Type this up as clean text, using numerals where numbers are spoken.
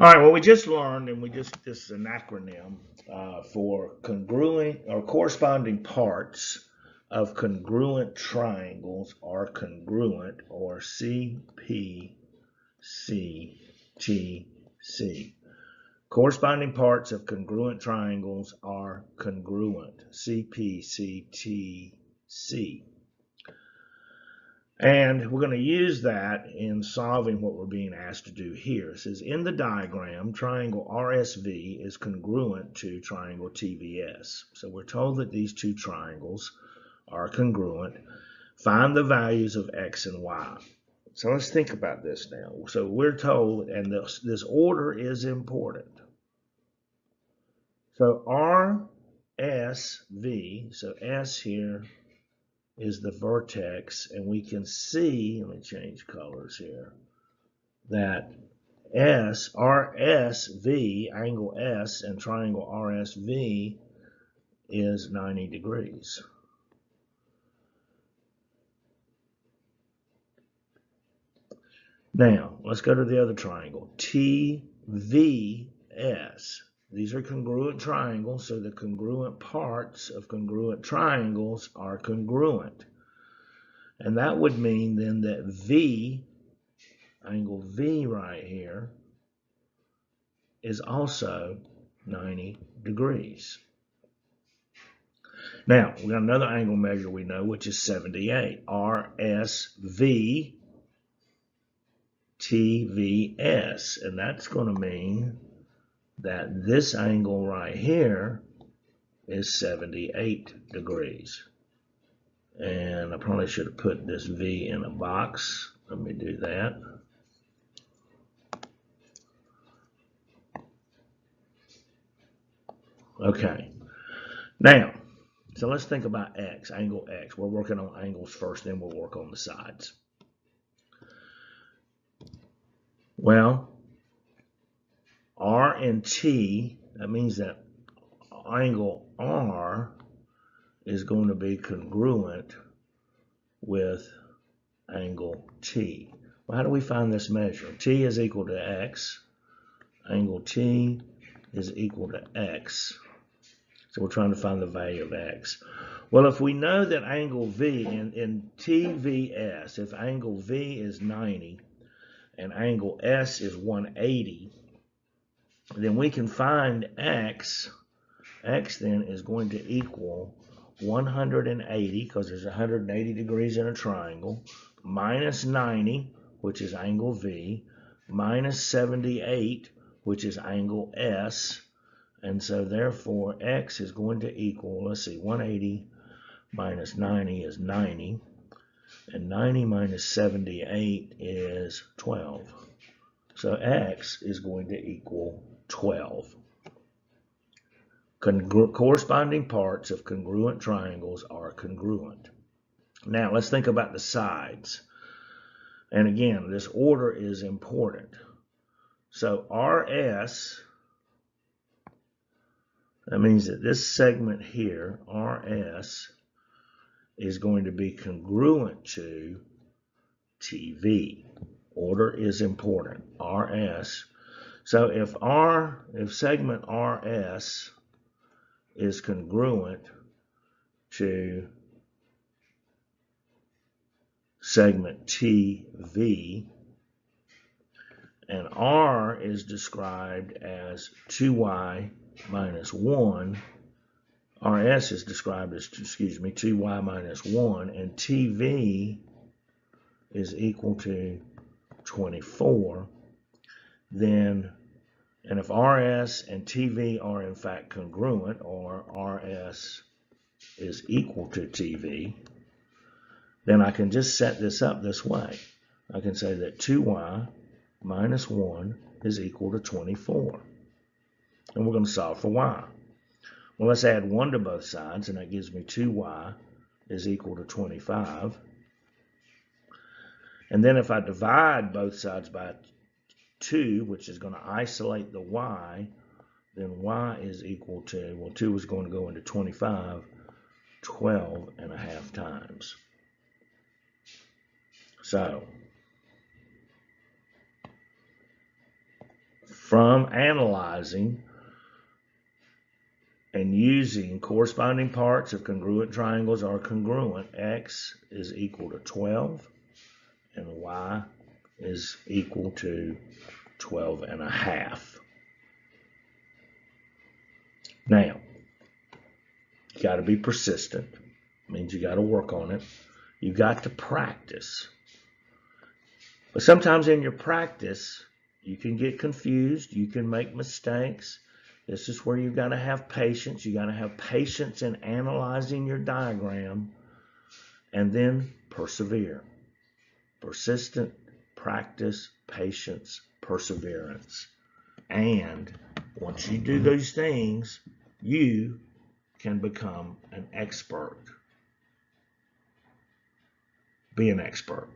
All right, well, we just learned, and this is an acronym for congruent or corresponding parts of congruent triangles are congruent, or CPCTC. Corresponding parts of congruent triangles are congruent, CPCTC. And we're going to use that in solving what we're being asked to do here. It says in the diagram, triangle RSV is congruent to triangle TVS. So we're told that these two triangles are congruent. Find the values of X and Y. So let's think about this now. So we're told, and this order is important. So RSV, so S here is the vertex, and we can see, let me change colors here, that RSV, angle S, and triangle RSV is 90 degrees. Now, let's go to the other triangle, TVS. These are congruent triangles, so the congruent parts of congruent triangles are congruent. And that would mean then that V, angle V right here, is also 90 degrees. Now, we got another angle measure we know, which is 78. RSV TVS. And that's going to mean that this angle right here is 78 degrees. And I probably should have put this V in a box. Let me do that. Okay. Now, so let's think about X, angle X. We're working on angles first, then we'll work on the sides. Well, R and T, that means that angle R is going to be congruent with angle T. Well, how do we find this measure? T is equal to X. Angle T is equal to X. So we're trying to find the value of X. Well, if we know that angle V in TVS, if angle V is 90 and angle S is 180, then we can find X. X then is going to equal 180, because there's 180 degrees in a triangle, minus 90, which is angle V, minus 78, which is angle S. And so therefore X is going to equal, let's see, 180 minus 90 is 90, and 90 minus 78 is 12. So X is going to equal 12. Corresponding parts of congruent triangles are congruent. Now let's think about the sides. And again, this order is important. So RS, that means that this segment here, RS, is going to be congruent to TV. Order is important. RS. So if segment RS is congruent to segment TV, and R is described as 2y minus 1, RS is described as, 2y minus 1, and TV is equal to 24, then, and if RS and TV are in fact congruent, or RS is equal to TV, then I can just set this up this way. I can say that 2y minus 1 is equal to 24. And we're going to solve for y. Well, let's add 1 to both sides, and that gives me 2y is equal to 25. And then if I divide both sides by 2, which is going to isolate the y, then y is equal to, well, 2 is going to go into 25, 12 and a half times. So from analyzing and using corresponding parts of congruent triangles are congruent, x is equal to 12 and y is equal to 12 and a half. Now, you got to be persistent. It means you got to work on it. You got to practice. But sometimes in your practice, you can get confused. You can make mistakes. This is where you've got to have patience. You got to have patience in analyzing your diagram and then persevere. Persistent, practice, patience, perseverance. And once you do those things, you can become an expert. Be an expert.